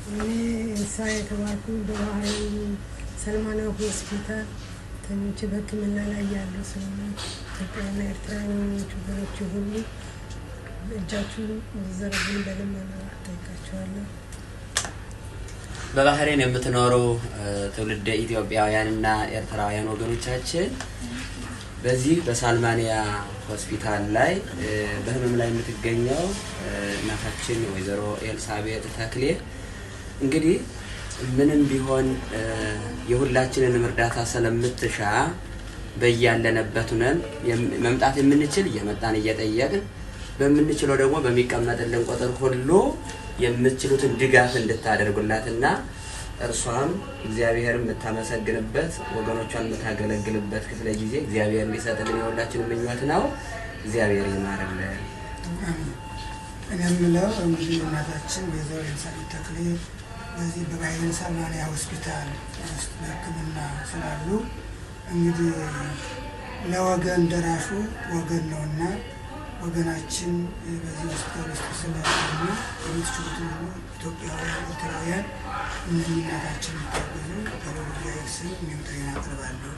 እንሳይ ተባልኩ በባህል ሰልማና ሆስፒታል ተኝቼ በሕክምና ላይ ያለው ስለሆነ ኢትዮጵያና ኤርትራውያኖች ወገኖች ሁሉ እጃችሁን ዘርጉን በልመና ጠይቃችኋለሁ። በባህሬን የምትኖሩ ትውልደ ኢትዮጵያውያንና ኤርትራውያን ወገኖቻችን በዚህ በሳልማኒያ ሆስፒታል ላይ በህመም ላይ የምትገኘው እናታችን ወይዘሮ ኤልሳቤጥ ተክሌ እንግዲህ ምንም ቢሆን የሁላችንን እርዳታ ስለምትሻ በእያለንበት ሆነን መምጣት የምንችል እየመጣን እየጠየቅን በምንችለው ደግሞ በሚቀመጥልን ቁጥር ሁሉ የምትችሉትን ድጋፍ እንድታደርጉላትና እርሷም እግዚአብሔርን የምታመሰግንበት ወገኖቿን የምታገለግልበት ክፍለ ጊዜ እግዚአብሔር እንዲሰጥልን የሁላችንም ምኞት ነው። እግዚአብሔር ይማርልን። እኔም የምለው እንግዲህ እናታችን ወይዘሮ ኤልሳቤጥ ተክሌ በዚህ በባህሬን ሳልማኒያ ሆስፒታል ውስጥ በሕክምና ስላሉ እንግዲህ ለወገን ደራሹ ወገን ነውና ወገናችን በዚህ ሆስፒታል ውስጥ ስላሉ የምትችሉትን ሁሉ ኢትዮጵያውያን ኤርትራውያን እናታችን ታገዙ በለወያ ስም የሚወጣ አቀርባለሁ።